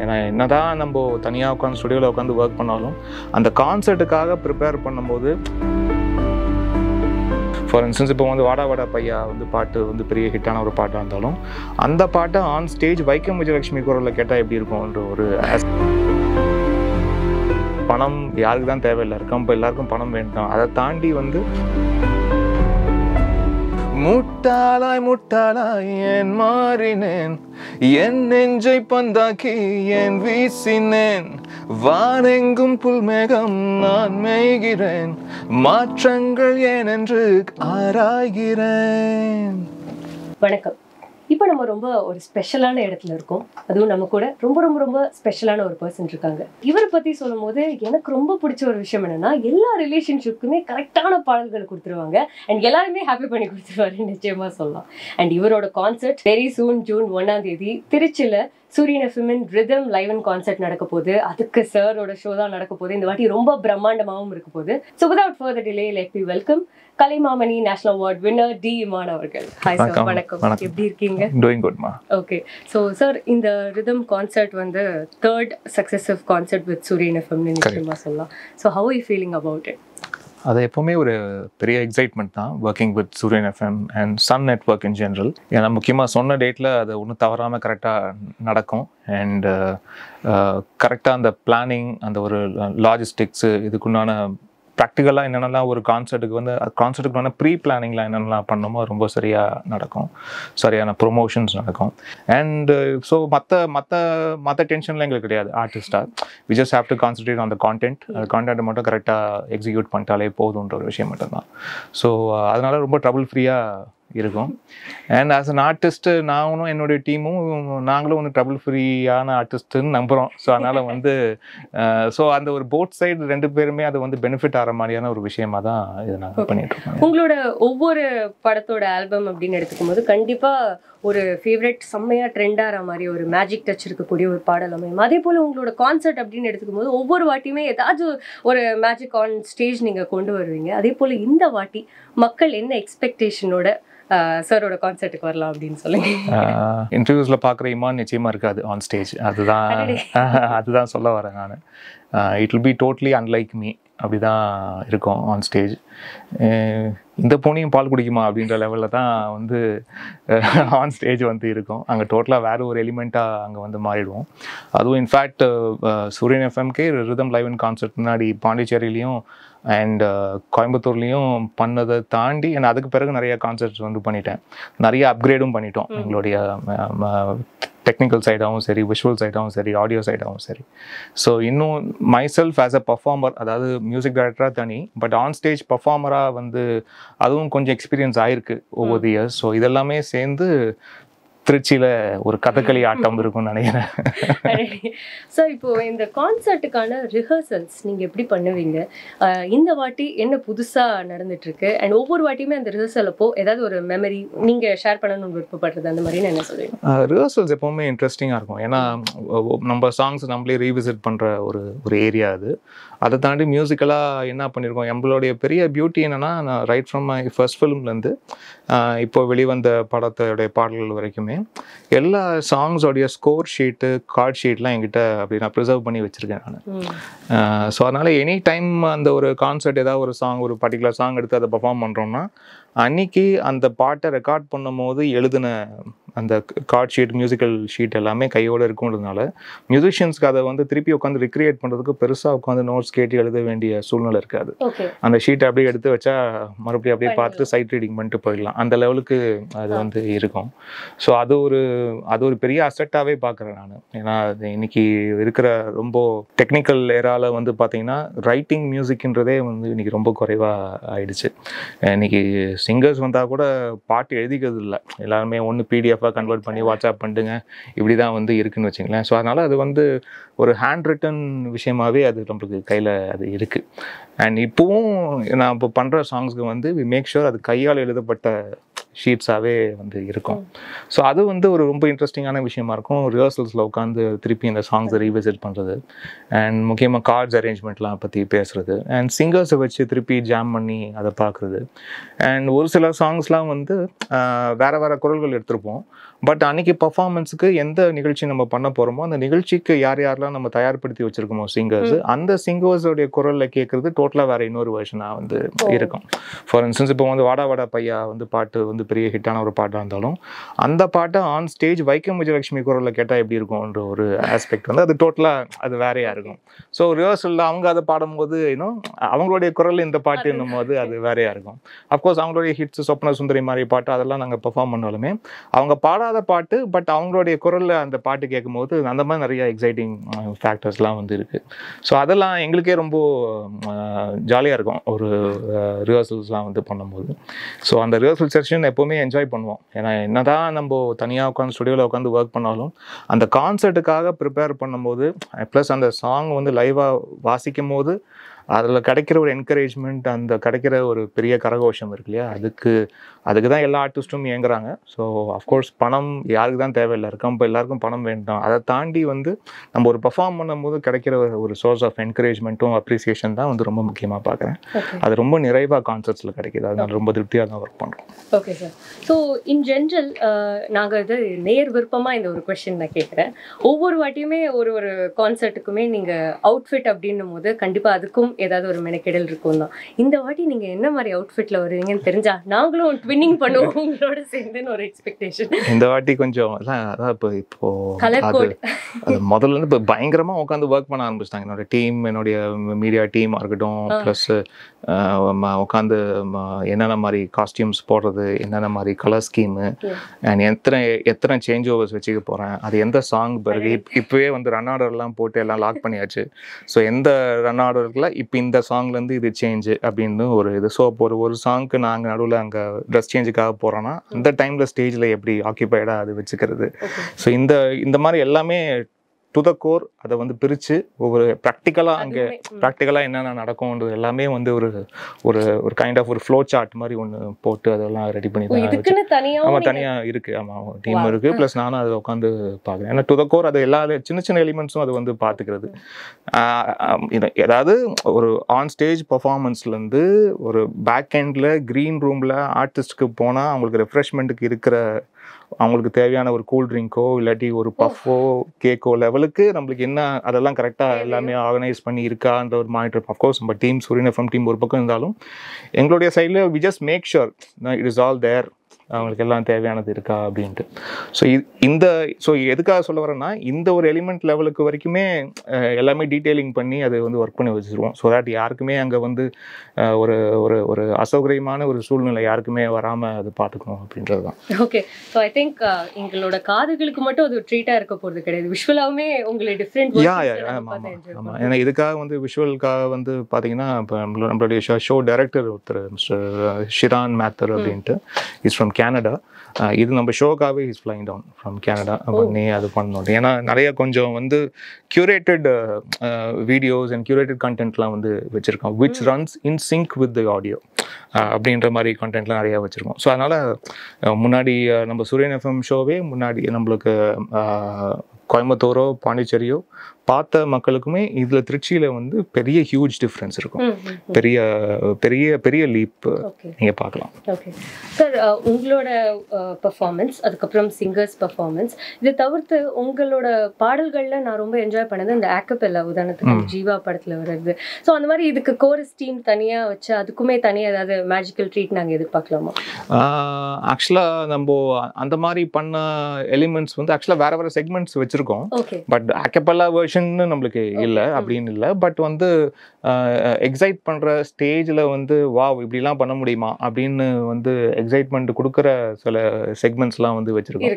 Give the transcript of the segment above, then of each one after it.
ஏன்னா என்னதான் நம்ம தனியாக உட்காந்து ஸ்டுடியோவில் உட்காந்து ஒர்க் பண்ணாலும் அந்த கான்சர்ட்டுக்காக ப்ரிப்பேர் பண்ணும்போது ஃபார் இன்ஸ்டன்ஸ் இப்போ வந்து வாடா வாடா பையா வந்து பாட்டு வந்து பெரிய ஹிட்டான ஒரு பாட்டாக இருந்தாலும் அந்த பாட்டை ஆன் ஸ்டேஜ் வைக்கம் விஜயலட்சுமி குரலில் கேட்டால் எப்படி இருக்கும்ன்ற ஒரு பணம் யாருக்கு தான் தேவையில்லை இருக்கும், இப்போ எல்லாருக்கும் பணம் வேண்டாம். அதை தாண்டி வந்து முட்டாளாய் முட்டாளாய் ஏன் மாறினேன், என் நெஞ்சை பந்தாக்கி ஏன் வீசினேன், வானெங்கும் புல்மேகம் நான் மேய்கிறேன், மாற்றங்கள் ஏனென்று ஆராய்கிறேன். வணக்கம். இப்போ நம்ம ரொம்ப ஒரு ஸ்பெஷலான இடத்துல இருக்கோம். அதுவும் நம்ம கூட ரொம்ப ரொம்ப ரொம்ப ஸ்பெஷலான ஒரு பர்சன் இருக்காங்க. இவரை பற்றி சொல்லும் போது எனக்கு ரொம்ப பிடிச்ச ஒரு விஷயம் என்னன்னா, எல்லா ரிலேஷன்ஷிப்புக்குமே கரெக்டான பாடல்கள் கொடுத்துருவாங்க அண்ட் எல்லாருமே ஹாப்பி பண்ணி கொடுத்துருவாரு நிச்சயமா சொல்லலாம். அண்ட் இவரோட கான்சர்ட் வெரி சூன் ஜூன் 1 திருச்சியில் சூரியன் எஃப்எம்மின் ரிதம் லைவ் அண்ட் கான்சர்ட் நடக்க போகுது. அதுக்கு சாரோட ஷோ தான் நடக்க போகுது. இந்த வாட்டி ரொம்ப பிரம்மாண்டமாகவும் இருக்க போகுது. So without further delay let me welcome Kalaimamani national award winner D Imman அவர்கள். ஹாய் சார், வணக்கம். எப்படி இருக்கீங்க? டூயிங் குட் மா. ஓகே, ஸோ சார் இந்த ரிதம் கான்சர்ட் வந்து 3rd successive concert with Suryan எஃப்எம்னு நிச்சயமா சொல்லலாம். So how are you feeling about it? அது எப்போவுமே ஒரு பெரிய எக்ஸைட்மெண்ட் தான் working with Suryan FM and Sun network in general. ஏன்னா முக்கியமாக சொன்ன டேட்டில் அது ஒன்றும் தவறாமல் கரெக்டாக நடக்கும் அண்ட் கரெக்டாக அந்த பிளானிங், அந்த ஒரு லாஜிஸ்டிக்ஸு, இதுக்குண்டான ப்ராக்டிக்கலாக என்னென்னலாம் ஒரு கான்சர்ட்டுக்குண்டான ப்ரீ பிளானிங்லாம் என்னென்னலாம் பண்ணணுமோ ரொம்ப சரியாக நடக்கும், சரியான ப்ரொமோஷன்ஸ் நடக்கும். அண்டு ஸோ மற்ற டென்ஷன்லாம் எங்களுக்கு கிடையாது. ஆர்டிஸ்டாக we just have to concentrate on the கான்டென்ட்டை மட்டும் கரெக்டாக எக்ஸிக்யூட் பண்ணிட்டாலே போதுன்ற ஒரு விஷயம் மட்டும்தான். ஸோ அதனால் ரொம்ப ட்ரபிள் ஃப்ரீயாக இருக்கும். அண்ட் ஆஸ் அன் ஆர்டிஸ்ட்டு நானும் என்னுடைய டீமும் நாங்களும் வந்து ட்ரபிள் ஃப்ரீயான ஆர்டிஸ்ட்டுன்னு நம்புகிறோம். ஸோ அதனால் வந்து ஸோ அந்த ஒரு போத் சைடு 2 பேருமே அது வந்து பெனிஃபிட் ஆகிற மாதிரியான ஒரு விஷயமா தான் இதை நாங்கள் பண்ணிட்டு இருக்கோம். உங்களோட ஒவ்வொரு படத்தோட ஆல்பம் அப்படின்னு எடுத்துக்கும் போது கண்டிப்பாக ஒரு ஃபேவரட் செம்மையாக ட்ரெண்ட் ஆகிற மாதிரி ஒரு மேஜிக் டச் இருக்கக்கூடிய ஒரு பாடல் அமையும். அதே போல் உங்களோட கான்சர்ட் அப்படின்னு எடுத்துக்கும் போது ஒவ்வொரு வாட்டியுமே ஏதாச்சும் ஒரு மேஜிக் ஆன் ஸ்டேஜ் நீங்கள் கொண்டு வருவீங்க. அதே போல் இந்த வாட்டி மக்கள் என்ன எக்ஸ்பெக்டேஷனோட சாரோட கான்சர்ட்டுக்கு வரலாம் அப்படின்னு சொல்லுங்க? இன்டர்வியூஸில் பார்க்குற இமான் நிச்சயமாக இருக்காது ஆன் ஸ்டேஜ். அதுதான் சொல்ல வரேன் நான். It will be totally unlike me, அப்படி தான் இருக்கும் ஆன் ஸ்டேஜ். இந்த பொண்ணையும் பால் குடிக்குமா அப்படின்ற லெவலில் தான் வந்து ஆன் ஸ்டேஜ் வந்து இருக்கும். அங்கே டோட்டலாக வேறு ஒரு எலிமெண்ட்டாக அங்கே வந்து மாறிடுவோம். அதுவும் இன்ஃபேக்ட் சூரியன் எஃப்எம்கே ரிதம் லைவ் அண்ட் கான்சர்ட் முன்னாடி பாண்டிச்சேரியிலையும் அண்ட் கோயம்புத்தூர்லேயும் பண்ணதை தாண்டி நான் அதுக்கு பிறகு நிறைய கான்சர்ட்ஸ் வந்து பண்ணிட்டேன். நிறைய அப்கிரேடும் பண்ணிட்டோம். எங்களுடைய டெக்னிக்கல் சைடாகவும் சரி, விஷுவல் சைடாகவும் சரி, ஆடியோ சைடாகவும் சரி. ஸோ இன்னும் my self as a performer, அதாவது மியூசிக் டைரக்டராக தனி, பட் ஆன் ஸ்டேஜ் பர்ஃபார்மராக வந்து அதுவும் கொஞ்சம் எக்ஸ்பீரியன்ஸ் ஆயிருக்கு ஓவர் தி இயர்ஸ். ஸோ இதெல்லாமே சேர்ந்து திருச்சியில் ஒரு கதகளி ஆட்டம் இருக்கும்னு நினைக்கிறேன். சார், இப்போ இந்த கான்சர்ட்டுக்கான ரிஹர்சல்ஸ் நீங்கள் எப்படி பண்ணுவீங்க? இந்த வாட்டி என்ன புதுசாக நடந்துட்டு இருக்கு அண்ட் ஒவ்வொரு வாட்டியுமே அந்த ரிஹர்சல் அப்போ ஏதாவது ஒரு மெமரி நீங்கள் ஷேர் பண்ணணும்னு விருப்பப்படுறது அந்த மாதிரி என்ன சொல்லுவீங்க? ரிஹர்சல்ஸ் எப்போவுமே இன்ட்ரெஸ்டிங்காக இருக்கும். ஏன்னா நம்ம சாங்ஸ் நம்மளே ரீவிசிட் பண்ணுற ஒரு ஏரியா அது. அதை தாண்டி மியூசிக்கலாக என்ன பண்ணியிருக்கோம், நம்மளுடைய பெரிய பியூட்டி என்னென்னா, நான் ரைட் ஃப்ரம் மை ஃபர்ஸ்ட் ஃபிலிம்லேருந்து இப்போ வெளிவந்த படத்தோடைய பாடல்கள் வரைக்குமே எல்லா சாங்ஸோடைய ஸ்கோர் ஷீட்டு, கார்ட் ஷீட்லாம் என்கிட்ட அப்படி நான் ப்ரிசர்வ் பண்ணி வச்சுருக்கேன் நான். ஸோ அதனால் எனி டைம் அந்த ஒரு கான்சர்ட் ஏதாவது ஒரு சாங், ஒரு பர்டிகுலர் சாங் எடுத்து அதை பர்ஃபார்ம் பண்ணுறோம்னா அன்றைக்கி அந்த பாட்டை ரெக்கார்ட் பண்ணும் போது எழுதின அந்த கார்ட் ஷீட், மியூசிக்கல் ஷீட் எல்லாமே கையோடு இருக்குன்றதுனால மியூசிஷியன்ஸ்க்கு அதை வந்து திருப்பி உட்காந்து ரிக்ரியேட் பண்ணுறதுக்கு பெருசாக உட்காந்து நோட்ஸ் கேட்டு எழுத வேண்டிய சூழ்நிலை இருக்காது. அந்த ஷீட்டை அப்படியே எடுத்து வச்சா மறுபடியும் அப்படியே பார்த்துட்டு சைட் ரீடிங் பண்ணிட்டு போயிடலாம். அந்த லெவலுக்கு அது வந்து இருக்கும். ஸோ அது ஒரு பெரிய அசெட்டாகவே பார்க்குறேன் நான். ஏன்னா இன்னைக்கு இருக்கிற ரொம்ப டெக்னிக்கல் ஏரால வந்து பார்த்தீங்கன்னா ரைட்டிங் மியூசிக்ன்றதே வந்து இன்னைக்கு ரொம்ப குறைவாக ஆயிடுச்சு. இன்னைக்கு சிங்கர்ஸ் வந்தால் கூட பாட்டு எழுதிக்கிறது இல்லை, எல்லாருமே ஒன்று பிடிஎஃபாக கன்வெர்ட் பண்ணி வாட்ஸ்அப் பண்ணிட்டுங்க, இப்படி தான் வந்து இருக்குன்னு வச்சுங்களேன். ஸோ அதனால் அது வந்து ஒரு ஹேண்ட் ரிட்டன் விஷயமாகவே அது நம்மளுக்கு கையில் அது இருக்குது. அண்ட் இப்போவும் நான் இப்போ பண்ணுற சாங்ஸ்க்கு வந்து வி மேக் ஷூர் அது கையால் எழுதப்பட்ட ஷீட்ஸாகவே வந்து இருக்கும். ஸோ அது வந்து ஒரு ரொம்ப இன்ட்ரெஸ்டிங்கான விஷயமா இருக்கும். ரிஹர்சல்ஸில் உட்காந்து திருப்பி இந்த சாங்ஸை ரீவிசிட் பண்ணுறது அண்ட் முக்கியமாக கார்ட்ஸ் அரேஞ்ச்மெண்ட்லாம் பற்றி பேசுகிறது அண்ட் சிங்கர்ஸை வச்சு திருப்பி ஜாம் பண்ணி அதை பார்க்குறது. அண்ட் ஒரு சில சாங்ஸ்லாம் வந்து வேறு குரல்கள் எடுத்திருப்போம், பட் அன்னைக்கு பர்ஃபார்மன்ஸுக்கு எந்த நிகழ்ச்சி நம்ம பண்ண போகிறோமோ அந்த நிகழ்ச்சிக்கு யாரெல்லாம் நம்ம தயார்படுத்தி வச்சிருக்கோமோ சிங்கர்ஸ், அந்த சிங்கர்ஸோடைய குரலில் கேட்குறது டோட்டலாக வேறு இன்னொரு வெர்ஷனாக வந்து இருக்கும். ஃபார் இன்ஸ்டன்ஸ் இப்போ வந்து வாடா வாடா பையா வந்து பாட்டு வந்து பெரிய ஹிட்டான ஒரு பாட்டாக இருந்தாலும் அந்த பாட்டை ஆன் ஸ்டேஜ் வைக்கம் விஜயலட்சுமி குரலில் கேட்டால் எப்படி இருக்கும்ன்ற ஒரு ஆஸ்பெக்ட் வந்து அது டோட்டலாக அது வேறையாக இருக்கும். ஸோ ரிஹர்சலில் அவங்க அதை பாடும்போது இன்னும் அவங்களுடைய குரல் இந்த பாட்டு என்னும் போது அது வேறையாக இருக்கும். அஃப்கோர்ஸ் அவங்களுடைய ஹிட்ஸ் சொப்ன சுந்தரி மாதிரி பாட்டு அதெல்லாம் நாங்கள் பெர்ஃபார்ம் பண்ணாலுமே அவங்க பாடாத பாட்டு பட் அவங்களுடைய குரலில் அந்த பாட்டு கேட்கும்போது அந்த மாதிரி நிறைய எக்ஸைட்டிங் ஃபேக்டர்ஸ்லாம் வந்து இருக்குது. ஸோ அதெல்லாம் எங்களுக்கே ரொம்ப ஜாலியாக இருக்கும் ஒரு ரிஹர்சல்ஸ்லாம் வந்து பண்ணும்போது. ஸோ அந்த ரிஹர்சல் செஷன் எப்போவுமே என்ஜாய் பண்ணுவோம். ஏன்னா என்னதான் நம்ம தனியாக உட்காந்து ஸ்டுடியோவில் உட்காந்து ஒர்க் பண்ணாலும் அந்த கான்சர்ட்டுக்காக ப்ரிப்பேர் பண்ணும்போது ப்ளஸ் அந்த சாங் வந்து லைவாக வாசிக்கும் போது அதில் கிடைக்கிற ஒரு என்கரேஜ்மெண்ட், அந்த கிடைக்கிற ஒரு பெரிய கரகோஷம் இருக்கு இல்லையா, அதுக்கு தான் எல்லா ஆர்டிஸ்ட்டும் இயங்குறாங்க. ஸோ அஃப்கோர்ஸ் பணம் யாருக்கு தான் தேவையில்லை, இப்போ எல்லாருக்கும் பணம் வேண்டாம். அதை தாண்டி வந்து நம்ம ஒரு பர்ஃபார்ம் பண்ணும்போது கிடைக்கிற ஒரு சோர்ஸ் ஆஃப் என்கரேஜ்மெண்ட்டும் அப்ரிசியேஷன் தான் வந்து ரொம்ப முக்கியமாக பார்க்குறேன். அது ரொம்ப நிறைவாக கான்சர்ட்ஸில் கிடைக்கிது. அதனால ரொம்ப திருப்தியாக தான் ஒர்க் பண்ணுறோம். Okay sir. So in general நாங்கள் இது நேர் விருப்பமாக இந்த ஒரு கொஸ்டின் நான் கேட்குறேன். ஒவ்வொரு வாட்டியுமே ஒரு கான்சர்ட்டுக்குமே நீங்கள் அவுட்ஃபிட் அப்படின்னும் போது கண்டிப்பாக அதுக்கும் ஏதாவது ஒரு மெனக்கெடல் இருக்கும் தான். இந்த வாட்டி நீங்கள் என்ன மாதிரி அவுட்ஃபிட்டில் வருவீங்கன்னு தெரிஞ்சா நாங்களும் ட்வின்னிங் பண்ணுவோம் உங்களோட சேர்ந்துன்னு ஒரு எக்ஸ்பெக்டேஷன். இந்த வாட்டி கொஞ்சம் அதான் இப்போ கலர் கோட் அது முதல்ல இருந்து இப்போ பயங்கரமாக உட்காந்து ஒர்க் பண்ண ஆரம்பிச்சிட்டாங்க. என்னுடைய மீடியா டீமாக இருக்கட்டும், ப்ளஸ் உட்காந்து என்னென்ன மாதிரி காஸ்டியூம்ஸ் போடுறது, என்னென்ன மாதிரி கலர் ஸ்கீமு, அண்ட் எத்தனை சேஞ்ச் ஓவர்ஸ் வச்சுக்க போகிறேன், அது எந்த சாங் பிறகு இப்போவே வந்து ரன் ஆர்டர்லாம் போட்டு எல்லாம் லாக் பண்ணியாச்சு. ஸோ எந்த ரன் ஆர்டருக்குள்ள இப்போ இந்த சாங்லேருந்து இது சேஞ்சு அப்படின்னு ஒரு இது. ஸோ அப்போ ஒரு சாங்க்கு நாங்கள் நடுவில் அங்கே ட்ரெஸ் சேஞ்சுக்காக போகிறோன்னா அந்த டைமில் ஸ்டேஜில் எப்படி ஆக்கியபைடாக அது வச்சுக்கிறது. ஸோ இந்த மாதிரி எல்லாமே டு த கோர் அதை வந்து பிரித்து ஒவ்வொரு ப்ராக்டிக்கலாக என்னென்ன நடக்கும்ன்றது எல்லாமே வந்து ஒரு கைண்ட் ஆஃப் ஒரு ஃப்ளோ சார்ட் மாதிரி ஒன்று போட்டு அதெல்லாம் ரெடி பண்ணி தான் தனியாக இருக்குது. ஆமாம், டீம் இருக்குது, ப்ளஸ் நானும் அதை உட்காந்து பார்க்குறேன். ஏன்னா டு த கோர் அது எல்லா சின்ன எலிமெண்ட்ஸும் அது வந்து பார்த்துக்கிறது. ஏதாவது ஒரு ஆன் ஸ்டேஜ் பர்ஃபார்மன்ஸ்லேருந்து ஒரு பேக் எண்டில் க்ரீன் ரூமில் ஆர்டிஸ்ட்டுக்கு போனால் அவங்களுக்கு ரெஃப்ரெஷ்மெண்ட்டுக்கு இருக்கிற அவங்களுக்கு தேவையான ஒரு கூல் ட்ரிங்க்கோ இல்லாட்டி ஒரு பஃபோ கேக்கோ லெவலுக்கு நம்மளுக்கு என்ன அதெல்லாம் கரெக்டாக எல்லாமே ஆர்கனைஸ் பண்ணி இருக்கான்ற ஒரு மானிட்டர். அஃப்கோர்ஸ் நம்ம டீம் சூரியன் எஃப்எம் டீம் ஒரு பக்கம் இருந்தாலும் எங்களுடைய சைடில் we just make sure it is all there, அவங்களுக்கு எல்லாம் தேவையானது இருக்கா அப்படின்ட்டு. ஸோ எதுக்காக சொல்ல வரேன்னா இந்த ஒரு எலிமெண்ட் லெவலுக்கு வரைக்குமே எல்லாமே டீட்டெயிலிங் பண்ணி அதை வந்து ஒர்க் பண்ணி வச்சுருவோம். ஸோ தட் யாருக்குமே அங்கே வந்து ஒரு ஒரு அசௌகரியமான ஒரு சூழ்நிலை யாருக்குமே வராமல் அது பார்த்துக்கணும் அப்படின்றது தான். ஓகே. ஸோ ஐ திங்க் எங்களோட காதுகளுக்கு மட்டும் அது ட்ரீட்டாக இருக்க போகிறது கிடையாது, விஷுவலாகவுமே உங்களுக்கு டிஃப்ரெண்ட். ஆமாம், ஏன்னா இதுக்காக வந்து விஷுவலுக்காக வந்து பார்த்தீங்கன்னா இப்போ நம்மளுடைய ஷோ டைரக்டர் ஒருத்தர் மிஸ்டர் ஷிரான் மேத்தர் அப்படின்ட்டு இஸ் ஃப்ரம் Canada. இது நம்ம ஷோக்காகவே is flying down from Canada பண்ணி அது பண்ணணும். ஏன்னா நிறைய கொஞ்சம் வந்து கியூரேட்டட் வீடியோஸ் அண்ட் கியூரேட்டட் கண்டென்ட்லாம் வந்து வச்சுருக்கோம், which runs in sync with the audio அப்படின்ற மாதிரி கண்டென்ட்லாம் நிறையா வச்சுருக்கோம். ஸோ அதனால் முன்னாடி நம்ம சூரியன் எஃப்எம் ஷோவே முன்னாடி நம்மளுக்கு கோயம்புத்தூரோ பாண்டிச்சேரியோ பார்த்த மக்களுக்குமே இதில் திருச்சியில் வந்து பெரிய ஹியூஜ் டிஃப்ரென்ஸ் இருக்கும், பெரிய பெரிய பெரிய லீப் நீங்கள் பார்க்கலாம். ஓகே சார், உங்களோட பர்ஃபார்மன்ஸ், அதுக்கப்புறம் சிங்கர்ஸ் பர்ஃபார்மன்ஸ், இதை தவிர்த்து உங்களோட பாடல்களில் நான் ரொம்ப என்ஜாய் பண்ணது இந்த ஆக்கப்பெல்லா, உதாரணத்துக்கு ஜீவா படத்தில் வர்றது. ஸோ அந்த மாதிரி இதுக்கு கோரஸ் டீம் தனியாக வச்சு அதுக்குமே தனியாக ஏதாவது மேஜிக்கல் ட்ரீட் நாங்கள் எதிர்பார்க்கலாமா? ஆக்சுவலாக நம்ம அந்த மாதிரி பண்ண எலிமெண்ட்ஸ் வந்து ஆக்சுவலாக வேறு செக்மெண்ட்ஸ் வச்சுருக்கோம். பட் ஆக்கப்பெல்லா வெர்ஷன் நம்மளுக்கு இல்லை அப்படின்னு இல்லை. பட் வந்து எக்ஸைட் பண்ணுற ஸ்டேஜில் வந்து வாவ் இப்படிலாம் பண்ண முடியுமா அப்படின்னு வந்து எக்ஸைட்மெண்ட் கொடுக்குற சில செக்மெண்ட்ஸ்லாம் வந்து வச்சுருக்கோம்.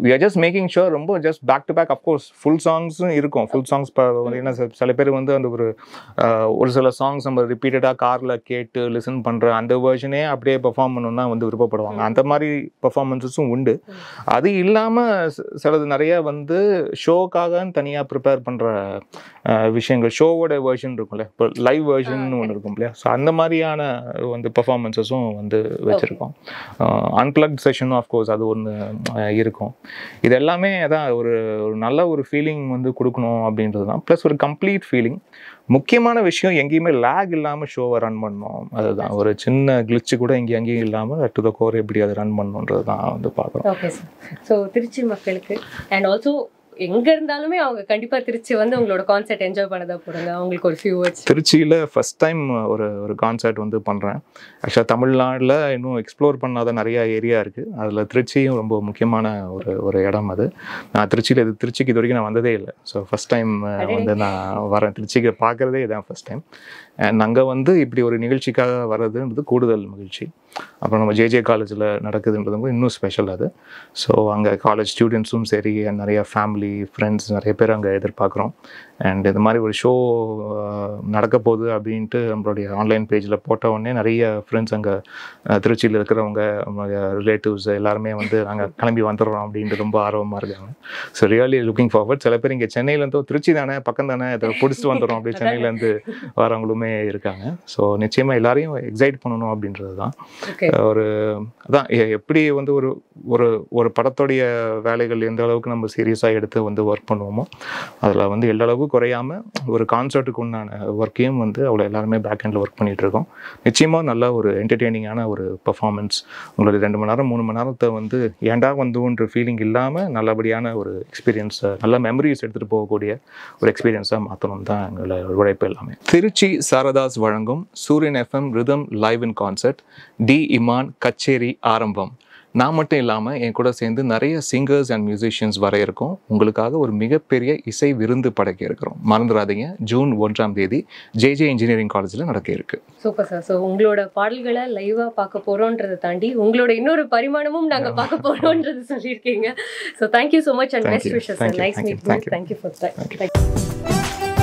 We are just making sure ரொம்ப just back to back. Of course full சாங்ஸும் இருக்கும். ஃபுல் சாங்ஸ் ஏன்னா சில பேர் வந்து அந்த ஒரு சில சாங்ஸ் நம்ம ரிப்பீட்டடாக காரில் கேட்டு லிசன் பண்ணுற அந்த வேர்ஷனே அப்படியே பெர்ஃபார்ம் பண்ணணும்னா வந்து விருப்பப்படுவாங்க. அந்த மாதிரி பெர்ஃபார்மன்ஸஸும் உண்டு. அது இல்லாமல் சிலது நிறைய வந்து ஷோக்காகன்னு தனியாக ப்ரிப்பேர் பண்ணுற விஷயங்கள், ஷோவோட வேர்ஷன் இருக்கும்ல, இப்போ லைவ் வேர்ஷன் ஒன்று இருக்கும் இல்லையா, ஸோ அந்த மாதிரியான வந்து பெர்ஃபார்மன்ஸஸும் வந்து வச்சுருக்கோம். அன்பிளக்ட் செஷனும் ஆஃப்கோர்ஸ் அது ஒன்று இருக்கும். இது எல்லாமே அதான் ஒரு நல்ல ஒரு ஃபீலிங் வந்து கொடுக்கணும் அப்படின்றது தான். ப்ளஸ் ஒரு கம்ப்ளீட் ஃபீலிங் முக்கியமான விஷயம் எங்கேயுமே லேக் இல்லாமல் ஷோவை ரன் பண்ணணும். அதுதான் ஒரு சின்ன கிளிச்சு கூட இங்கே அங்கேயும் இல்லாமல் டு த கோர் எப்படி அதை ரன் பண்ணணுன்றது தான் வந்து பார்க்குறோம். Okay sir. ஸோ திருச்சி மக்களுக்கு அண்ட் ஆல்சோ எங்க இருந்தாலுமே அவங்க கண்டிப்பா திருச்சி வந்து உங்களோட கான்சர்ட் என்ஜாய் பண்ணதா போறாங்க. அவங்களுக்கு ஒரு ஃபியூ வேர்ட்ஸ். திருச்சியில் ஃபர்ஸ்ட் டைம் ஒரு கான்சர்ட் வந்து பண்ணுறேன். ஆக்சுவலாக தமிழ்நாட்டில் இன்னும் எக்ஸ்ப்ளோர் பண்ணாத நிறையா ஏரியா இருக்குது. அதில் திருச்சியும் ரொம்ப முக்கியமான ஒரு இடம் அது. நான் திருச்சிக்கு இது வரைக்கும் நான் வந்ததே இல்லை. ஸோ ஃபர்ஸ்ட் டைம் வந்து நான் வரேன். திருச்சிக்கு பார்க்குறதே இதான் ஃபர்ஸ்ட் டைம். அண்ட் அங்கே வந்து இப்படி ஒரு நிகழ்ச்சிக்காக வர்றதுன்றது கூடுதல் மகிழ்ச்சி. அப்புறம் நம்ம ஜேஜே காலேஜில் நடக்குதுன்றது இன்னும் ஸ்பெஷல் அது. ஸோ அங்கே காலேஜ் ஸ்டூடெண்ட்ஸும் சரி, நிறையா ஃபேமிலி ஃப்ரெண்ட்ஸ் நிறைய பேர் அங்கே எதிர்பார்க்குறோம். அண்ட் இந்த மாதிரி ஒரு ஷோ நடக்க போகுது அப்படின்ட்டு நம்மளுடைய ஆன்லைன் பேஜில் போட்ட உடனே நிறைய ஃப்ரெண்ட்ஸ் அங்கே திருச்சியில் இருக்கிறவங்க, ரிலேட்டிவ்ஸ் எல்லாருமே வந்து நாங்கள் கிளம்பி வந்துடுறோம் அப்படின்ட்டு ரொம்ப ஆர்வமாக இருக்காங்க. So really looking forward. சில பேர் இங்கே சென்னையிலேருந்து திருச்சி தானே பக்கம் தானே இதை பிடிச்சிட்டு வந்துடுறோம் அப்படி சென்னையிலேருந்து வரவங்களுமே இருக்காங்க. ஸோ நிச்சயமாக எல்லாரையும் எக்ஸைட் பண்ணணும் அப்படின்றது தான் அதான் எப்படி வந்து ஒரு படத்துடைய வேலைகள் எந்த அளவுக்கு நம்ம சீரியஸாக எடுத்து வந்து ஒர்க் பண்ணுவோமோ அதில் வந்து எல்லா அளவுக்கு குறையாமல் ஒரு கான்சர்ட்டுக்கு உண்டான ஒர்க்கையும் வந்து அவ்வளோ எல்லாருமே பேக் ஹேண்டில் ஒர்க் பண்ணிகிட்டு இருக்கோம். நிச்சயமாக நல்ல ஒரு என்டர்டெய்னிங்கான ஒரு பர்ஃபார்மன்ஸ், உங்களுடைய 2 மணி நேரம் 3 மணி நேரத்தை வந்து ஏண்டா வந்துன்ற ஃபீலிங் இல்லாமல் நல்லபடியான ஒரு எக்ஸ்பீரியன்ஸை, நல்ல மெமரிஸ் எடுத்துகிட்டு போகக்கூடிய ஒரு எக்ஸ்பீரியன்ஸாக மாற்றணும் தான் எங்களோட உழைப்பு எல்லாமே. திருச்சி சாரதாஸ் வழங்கும் Suryan FM rhythm live in concert D Imman கச்சேரி ஆரம்பம். நான் மட்டும் இல்லாமல் என் கூட சேர்ந்து நிறைய சிங்கர்ஸ் அண்ட் மியூசிஷியன்ஸ் வர இருக்கோம். உங்களுக்காக ஒரு மிகப்பெரிய இசை விருந்து படைக்க இருக்கிறோம். மறந்துடாதீங்க, ஜூன் 1ஆம் தேதி ஜேஜே இன்ஜினியரிங் காலேஜில் நடக்க இருக்கு. Super sir. ஸோ உங்களோட பாடல்களை லைவாக பார்க்க போகிறோன்றதை தாண்டி உங்களோட இன்னொரு பரிமாணமும் நாங்கள் பார்க்க போகிறோன்றது சொல்லியிருக்கீங்க. So thank you so much and best wishes. Nice meet you. Thank you for that.